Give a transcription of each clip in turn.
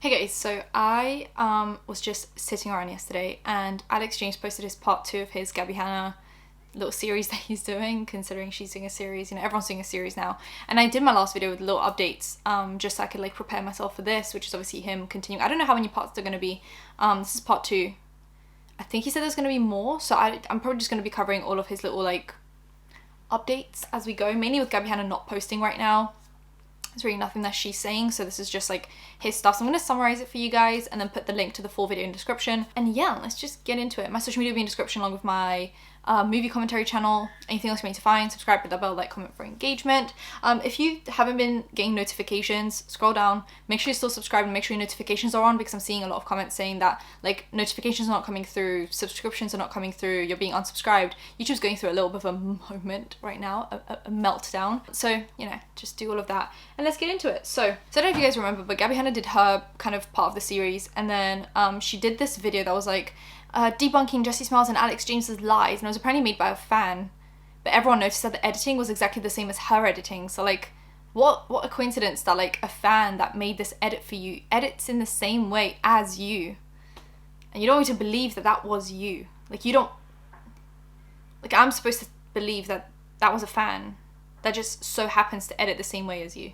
Hey guys, so I was just sitting around yesterday and Alex James posted his part 2 of his Gabbie Hanna little series that he's doing, considering she's doing a series, everyone's doing a series now. And I did my last video with little updates, just so I could prepare myself for this, which is obviously him continuing. I don't know how many parts they're going to be. This is part 2. I think he said there's going to be more, so I'm probably just going to be covering all of his little updates as we go, mainly with Gabbie Hanna not posting right now. There's really nothing that she's saying, so this is just his stuff. So I'm going to summarize it for you guys and then put the link to the full video in the description. And yeah, let's just get into it. My social media will be in the description along with my movie commentary channel. Anything else you need to find, subscribe, hit that bell, comment for engagement. If you haven't been getting notifications, scroll down, make sure you're still subscribed and make sure your notifications are on, because I'm seeing a lot of comments saying that notifications are not coming through, subscriptions are not coming through, you're being unsubscribed. YouTube's going through a little bit of a moment right now, a meltdown. So, just do all of that and let's get into it. So I don't know if you guys remember, but Gabbie Hanna did her kind of part of the series, and then she did this video that was debunking Jessie Smiles and Alex James's lies, and it was apparently made by a fan, but everyone noticed that the editing was exactly the same as her editing. So what a coincidence that a fan that made this edit for you edits in the same way as you, and you don't want to believe that that was you. You don't, I'm supposed to believe that that was a fan that just so happens to edit the same way as you.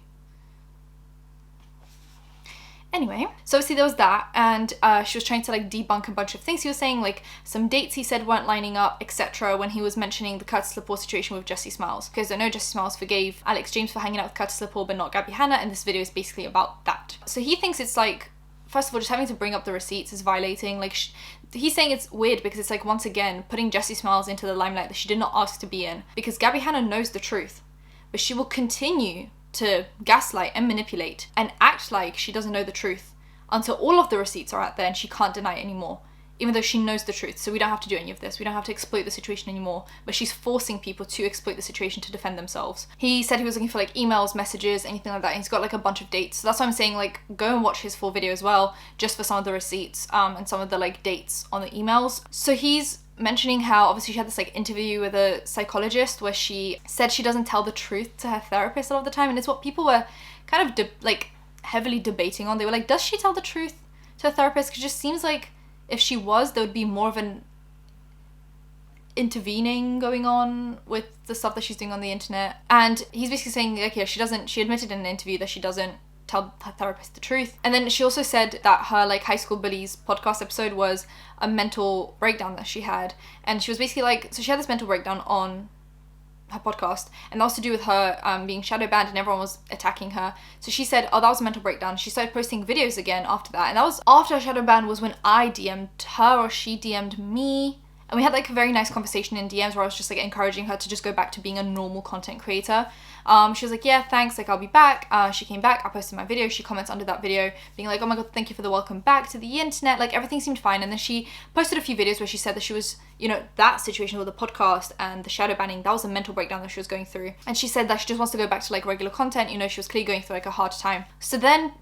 Anyway, so obviously there was that, and she was trying to debunk a bunch of things he was saying, some dates he said weren't lining up, etc., when he was mentioning the Curtis Lepore situation with Jessie Smiles. Because I know Jessie Smiles forgave Alex James for hanging out with Curtis Lepore but not Gabbie Hanna, and this video is basically about that. So he thinks it's first of all, just having to bring up the receipts is violating. He's saying it's weird because it's once again putting Jessie Smiles into the limelight that she did not ask to be in, because Gabbie Hanna knows the truth, but she will continue to gaslight and manipulate and act like she doesn't know the truth until all of the receipts are out there and she can't deny it anymore, even though she knows the truth. So we don't have to do any of this. We don't have to exploit the situation anymore, but she's forcing people to exploit the situation to defend themselves. He said he was looking for emails, messages, anything like that, and he's got a bunch of dates. So that's why I'm saying go and watch his full video as well, just for some of the receipts and some of the dates on the emails. So he's mentioning how obviously she had this interview with a psychologist where she said she doesn't tell the truth to her therapist a lot of the time, and it's what people were kind of heavily debating on. They were does she tell the truth to her therapist? Because it just seems if she was, there would be more of an intervening going on with the stuff that she's doing on the internet. And he's basically saying she admitted in an interview that she doesn't tell her therapist the truth. And then she also said that her high school bullies podcast episode was a mental breakdown that she had, and she was basically so she had this mental breakdown on her podcast, and that was to do with her being shadow banned and everyone was attacking her. So she said, oh, that was a mental breakdown. She started posting videos again after that, and that was after her shadow ban was when I DM'd her, or she DM'd me. And we had a very nice conversation in DMs where I was just encouraging her to just go back to being a normal content creator. She was yeah, thanks, I'll be back. She came back, I posted my video, she comments under that video being oh my god, thank you for the welcome back to the internet. Everything seemed fine. And then she posted a few videos where she said that she was, that situation with the podcast and the shadow banning, that was a mental breakdown that she was going through. And she said that she just wants to go back to regular content. She was clearly going through a hard time. So then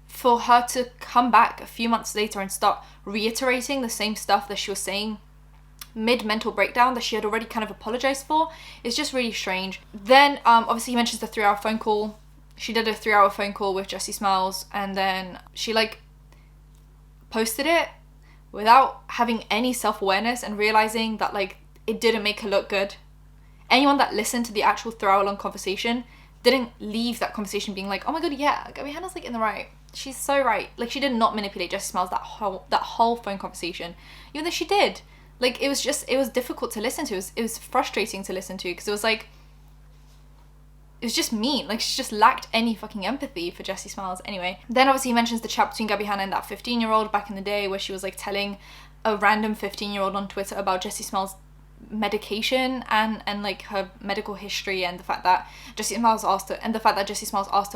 for her to come back a few months later and start reiterating the same stuff that she was saying mid-mental breakdown that she had already kind of apologized for, is just really strange. Then obviously he mentions the 3-hour phone call. She did a 3-hour phone call with Jessie Smiles, and then she posted it without having any self-awareness and realizing that it didn't make her look good. Anyone that listened to the actual 3-hour long conversation didn't leave that conversation being oh my god, yeah, Gabbie Hanna's in the right. She's so right. She did not manipulate Jessie Smiles that whole phone conversation, even though she did. It was difficult to listen to. It was frustrating to listen to, because it was just mean. She just lacked any fucking empathy for Jessie Smiles. Anyway, then obviously he mentions the chat between Gabbie Hanna and that 15-year-old back in the day, where she was telling a random 15-year-old on Twitter about Jessie Smiles' medication and her medical history, and the fact that Jessie Smiles asked her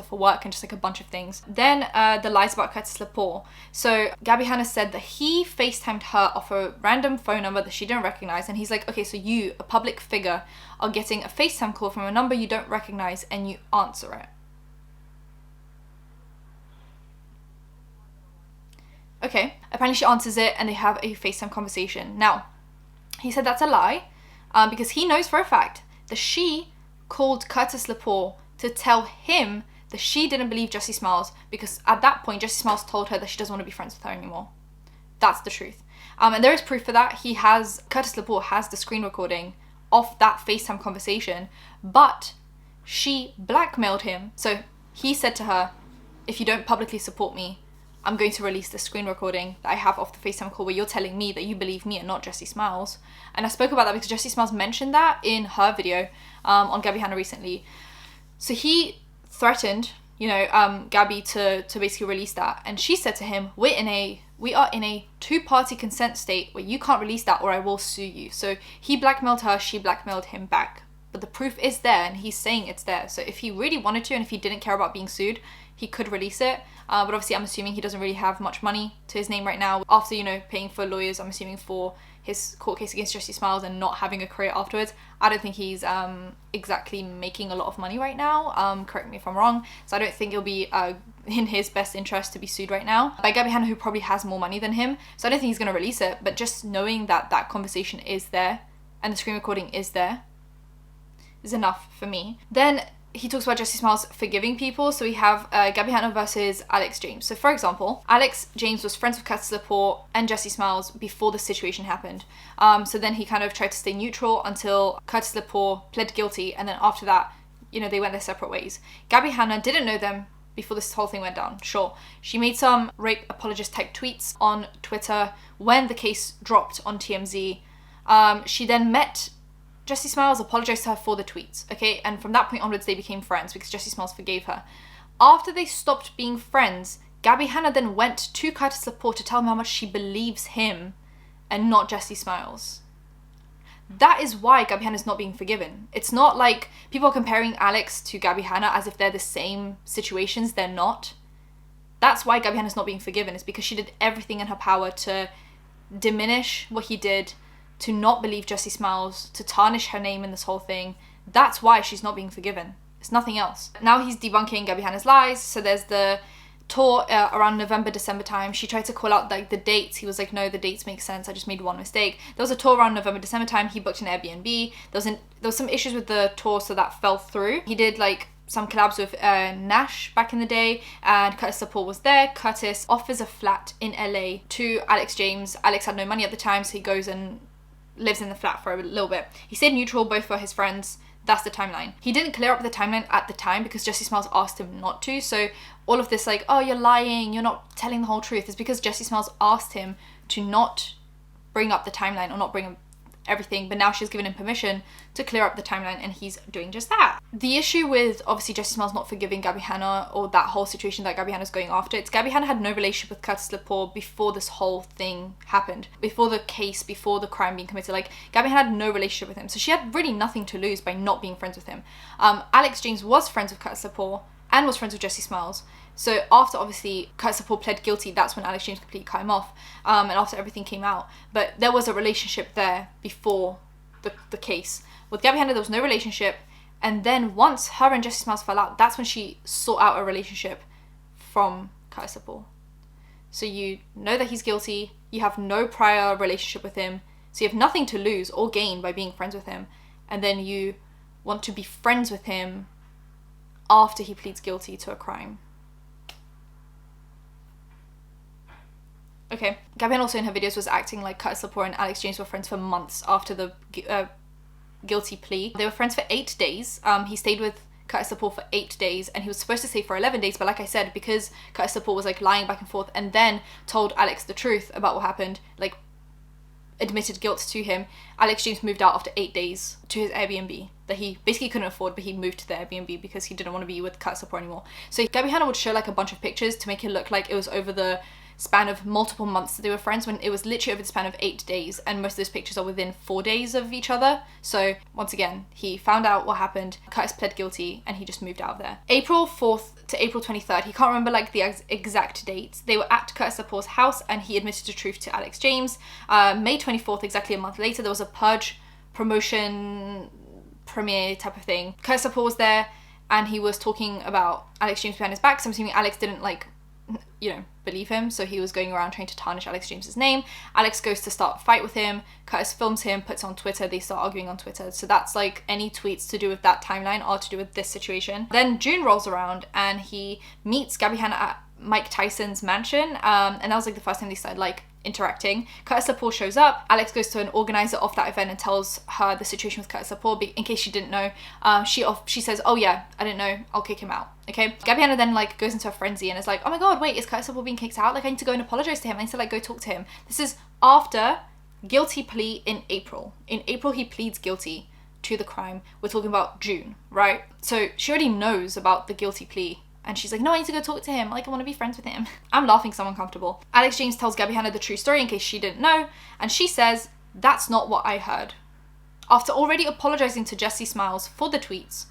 for work, and just a bunch of things. Then the lies about Curtis Lepore. So Gabbie Hanna said that he FaceTimed her off a random phone number that she didn't recognize, and he's okay, so you, a public figure, are getting a FaceTime call from a number you don't recognize and you answer it. Okay, apparently she answers it and they have a FaceTime conversation. Now, he said that's a lie, because he knows for a fact that she called Curtis Lepore to tell him that she didn't believe Jessie Smiles because at that point, Jessie Smiles told her that she doesn't want to be friends with her anymore. That's the truth. And there is proof for that. Curtis Lepore has the screen recording of that FaceTime conversation, but she blackmailed him. So he said to her, if you don't publicly support me, I'm going to release the screen recording that I have off the FaceTime call where you're telling me that you believe me and not Jessie Smiles. And I spoke about that because Jessie Smiles mentioned that in her video on Gabbie Hanna recently. So he threatened, Gabbie to basically release that. And she said to him, we are in a two-party consent state where you can't release that or I will sue you. So he blackmailed her, she blackmailed him back. But the proof is there and he's saying it's there. So if he really wanted to and if he didn't care about being sued, he could release it. But obviously I'm assuming he doesn't really have much money to his name right now. After, paying for lawyers, I'm assuming for his court case against Jessie Smiles and not having a career afterwards, I don't think he's exactly making a lot of money right now. Correct me if I'm wrong. So I don't think it'll be in his best interest to be sued right now by Gabbie Hanna, who probably has more money than him. So I don't think he's going to release it. But just knowing that that conversation is there and the screen recording is there is enough for me. Then he talks about Jessie Smiles forgiving people. So we have Gabbie Hanna versus Alex James. So for example, Alex James was friends with Curtis Lepore and Jessie Smiles before the situation happened. So then he kind of tried to stay neutral until Curtis Lepore pled guilty. And then after that, they went their separate ways. Gabbie Hanna didn't know them before this whole thing went down. Sure, she made some rape apologist type tweets on Twitter when the case dropped on TMZ. She then met Jessie Smiles, apologized to her for the tweets, okay? And from that point onwards, they became friends because Jessie Smiles forgave her. After they stopped being friends, Gabbie Hanna then went to Curtis Lepore to tell him how much she believes him and not Jessie Smiles. That is why Gabbie Hanna is not being forgiven. It's not like people are comparing Alex to Gabbie Hanna as if they're the same situations. They're not. That's why Gabbie Hanna is not being forgiven. It's because she did everything in her power to diminish what he did, to not believe Jessie Smiles, to tarnish her name in this whole thing. That's why she's not being forgiven. It's nothing else. Now he's debunking Gabbie Hanna's lies. So there's the tour around November, December time. She tried to call out the dates. He was like, no, the dates make sense. I just made one mistake. There was a tour around November, December time. He booked an Airbnb. There was some issues with the tour, so that fell through. He did some collabs with Nash back in the day, and Curtis Lepore was there. Curtis offers a flat in LA to Alex James. Alex had no money at the time, so he goes and lives in the flat for a little bit. He stayed neutral, both were his friends. That's the timeline. He didn't clear up the timeline at the time because Jessie Smiles asked him not to. So all of this oh, you're lying, you're not telling the whole truth, is because Jessie Smiles asked him to not bring up the timeline or not bring everything, but now she's given him permission to clear up the timeline and he's doing just that. The issue with obviously Jessie Smiles not forgiving Gabbie Hanna or that whole situation that Gabbie Hanna's going after, it's Gabbie Hanna had no relationship with Curtis Lepore before this whole thing happened, before the case, before the crime being committed. Gabbie Hanna had no relationship with him, so she had really nothing to lose by not being friends with him. Alex James was friends with Curtis Lepore and was friends with Jessie Smiles. So after obviously Curtis Lepore pled guilty, that's when Alex James completely cut him off, and after everything came out. But there was a relationship there before the case. With Gabbie Hanna, there was no relationship, and then once her and Jessie Smiles fell out, that's when she sought out a relationship from Curtis Lepore. So you know that he's guilty, you have no prior relationship with him, so you have nothing to lose or gain by being friends with him, and then you want to be friends with him after he pleads guilty to a crime. Okay, Gabbie Hanna also in her videos was acting like Curtis Lepore and Alex James were friends for months after the guilty plea. They were friends for 8 days. He stayed with Curtis Lepore for 8 days and he was supposed to stay for 11 days, but like I said, because Curtis Lepore was lying back and forth and then told Alex the truth about what happened, admitted guilt to him, Alex James moved out after 8 days to his Airbnb that he basically couldn't afford, but he moved to the Airbnb because he didn't want to be with Curtis Lepore anymore. So Gabbie Hanna would show a bunch of pictures to make it look like it was over the span of multiple months that they were friends, when it was literally over the span of 8 days, and most of those pictures are within 4 days of each other. So once again, he found out what happened, Curtis pled guilty, and he just moved out of there. April 4th to April 23rd, he can't remember the exact dates. They were at Curtis Lepore's house and he admitted the truth to Alex James. May 24th, exactly a month later, there was a Purge promotion premiere type of thing. Curtis Lepore was there and he was talking about Alex James behind his back, so I'm assuming Alex didn't believe him. So he was going around trying to tarnish Alex James's name. Alex goes to start a fight with him. Curtis films him, puts it on Twitter. They start arguing on Twitter. So that's like any tweets to do with that timeline are to do with this situation. Then June rolls around and he meets Gabbie Hanna at Mike Tyson's mansion. And that was like the first time they started like interacting. Curtis Lepore shows up. Alex goes to an organizer of that event and tells her the situation with Curtis Lepore. In case she didn't know, she says, oh yeah, I didn't know, I'll kick him out. Okay, Gabbie Hanna then like goes into a frenzy and is like, oh my god, wait, is Curtis Lepore being kicked out? Like I need to go and apologize to him. I need to like go talk to him. This is after guilty plea in April. In April he pleads guilty to the crime. We're talking about June, right? So she already knows about the guilty plea. And she's like, no, I need to go talk to him. Like, I want to be friends with him. I'm laughing so uncomfortable. Alex James tells Gabbie Hanna the true story in case she didn't know. And she says, that's not what I heard. After already apologizing to Jessie Smiles for the tweets,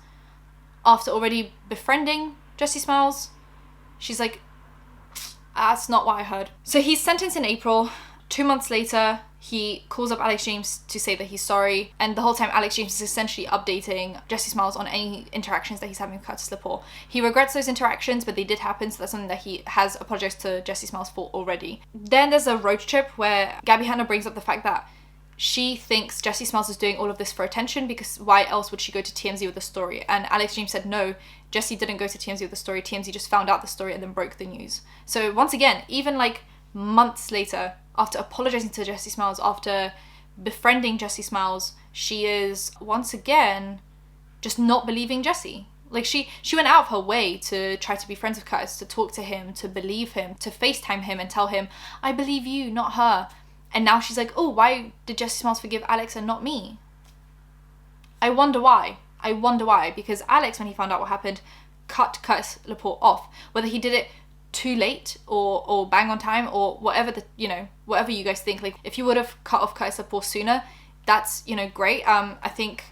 after already befriending Jessie Smiles, she's like, that's not what I heard. So he's sentenced in April. 2 months later, he calls up Alex James to say that he's sorry. And the whole time, Alex James is essentially updating Jessie Smiles on any interactions that he's having with Curtis Lepore. He regrets those interactions, but they did happen, so that's something that he has apologized to Jessie Smiles for already. Then there's a road trip where Gabbie Hanna brings up the fact that she thinks Jessie Smiles is doing all of this for attention because why else would she go to TMZ with the story? And Alex James said, no, Jessie didn't go to TMZ with the story. TMZ just found out the story and then broke the news. So once again, even like months later, after apologizing to Jessie Smiles, after befriending Jessie Smiles, she is once again just not believing Jessie. Like she went out of her way to try to be friends with Curtis, to talk to him, to believe him, to FaceTime him and tell him, I believe you, not her. And now she's like, oh, why did Jessie Smiles forgive Alex and not me? I wonder why. Because Alex, when he found out what happened, cut Curtis Lepore off. Whether he did it too late or bang on time or whatever whatever you guys think. Like if you would have cut off Curtis Lepore sooner, that's great. I think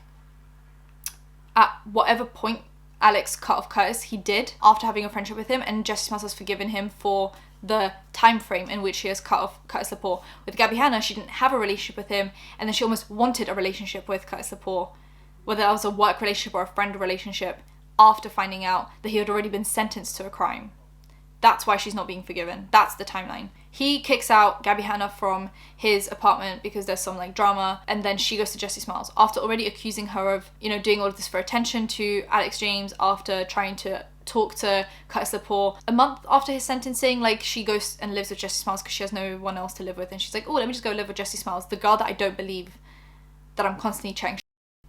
at whatever point Alex cut off Curtis, he did after having a friendship with him, and Jessie Smiles has forgiven him for the time frame in which she has cut off Curtis Lepore. With Gabbie Hanna, she didn't have a relationship with him, and then she almost wanted a relationship with Curtis Lepore, whether that was a work relationship or a friend relationship, after finding out that he had already been sentenced to a crime. That's why she's not being forgiven. That's the timeline. He kicks out Gabbie Hanna from his apartment because there's some like drama, and then she goes to Jessie Smiles after already accusing her of, doing all of this for attention to Alex James, after trying to talk to Curtis Lepore. A month after his sentencing, like she goes and lives with Jessie Smiles because she has no one else to live with, and she's like, oh, let me just go live with Jessie Smiles, the girl that I don't believe, that I'm constantly chatting.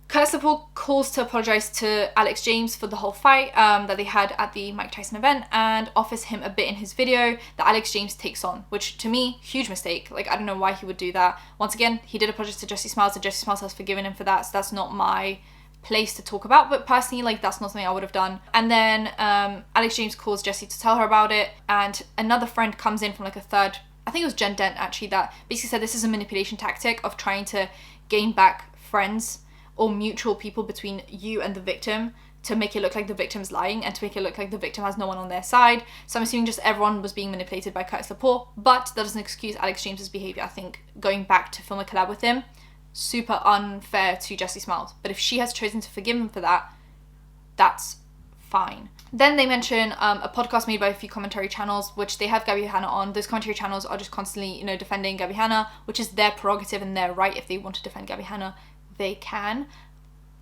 Curtis Lepore calls to apologise to Alex James for the whole fight that they had at the Mike Tyson event, and offers him a bit in his video that Alex James takes on, which to me, huge mistake. Like, I don't know why he would do that. Once again, he did apologise to Jessie Smiles, and Jessie Smiles has forgiven him for that, so that's not my place to talk about, but personally, like, that's not something I would have done. And then Alex James calls Jessie to tell her about it, and another friend comes in from like a third, I think it was Jen Dent actually, that basically said this is a manipulation tactic of trying to gain back friends or mutual people between you and the victim, to make it look like the victim's lying and to make it look like the victim has no one on their side. So I'm assuming just everyone was being manipulated by Curtis Lepore, but that doesn't excuse Alex James's behaviour. I think going back to film a collab with him, super unfair to Jessie Smiles. But if she has chosen to forgive him for that, that's fine. Then they mention a podcast made by a few commentary channels, which they have Gabbie Hanna on. Those commentary channels are just constantly, defending Gabbie Hanna, which is their prerogative and their right. If they want to defend Gabbie Hanna, they can.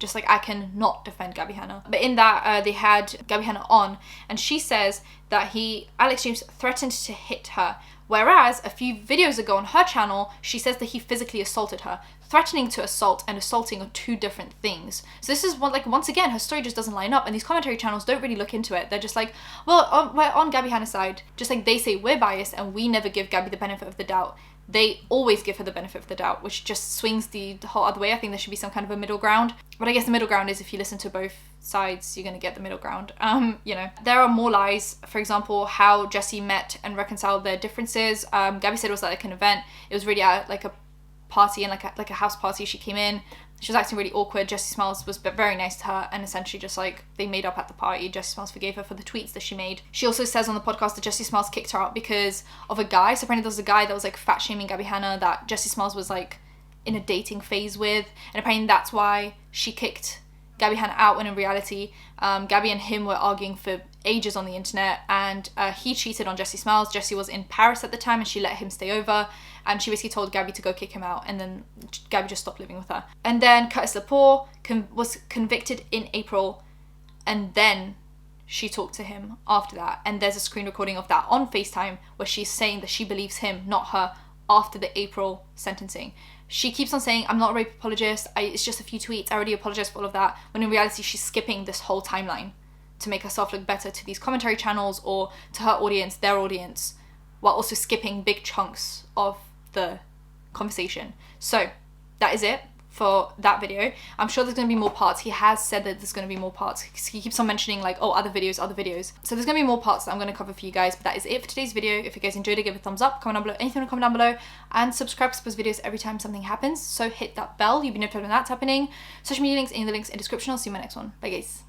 Just like I can not defend Gabbie Hanna. But in that, they had Gabbie Hanna on, and she says that Alex James threatened to hit her. Whereas a few videos ago on her channel, she says that he physically assaulted her. Threatening to assault and assaulting are two different things. So this is once again, her story just doesn't line up, and these commentary channels don't really look into it. They're just like, well, we're on Gabbie Hanna's side. Just like they say we're biased and we never give Gabbie the benefit of the doubt. They always give her the benefit of the doubt, which just swings the whole other way. I think there should be some kind of a middle ground. But I guess the middle ground is if you listen to both sides, you're going to get the middle ground. There are more lies. For example, how Jessie met and reconciled their differences. Gabbie said it was like an event. It was really at like a party and like a house party. She came in. She was acting really awkward. Jessie Smiles was very nice to her, and essentially just like they made up at the party. Jessie Smiles forgave her for the tweets that she made. She also says on the podcast that Jessie Smiles kicked her out because of a guy. So apparently there was a guy that was like fat shaming Gabbie Hanna that Jessie Smiles was like in a dating phase with, and apparently that's why she kicked Gabbie Hanna out, when in reality Gabbie and him were arguing for ages on the internet, and he cheated on Jessie Smiles. Jessie was in Paris at the time and she let him stay over, and she basically told Gabbie to go kick him out, and then Gabbie just stopped living with her. And then Curtis Lepore was convicted in April, and then she talked to him after that, and there's a screen recording of that on FaceTime where she's saying that she believes him, not her, after the April sentencing. She keeps on saying, I'm not a rape apologist, it's just a few tweets, I already apologized for all of that, when in reality she's skipping this whole timeline to make herself look better to these commentary channels or to her audience, their audience, while also skipping big chunks of the conversation. So that is it for that video. I'm sure there's going to be more parts. He has said that there's going to be more parts. He keeps on mentioning like, oh, other videos. So there's going to be more parts that I'm going to cover for you guys, but that is it for today's video. If you guys enjoyed it, give it a thumbs up, comment down below, anything to comment down below, and subscribe to post videos every time something happens. So hit that bell, you'll be notified when that's happening. Social media links, any of the links in the description. I'll see you in my next one. Bye guys.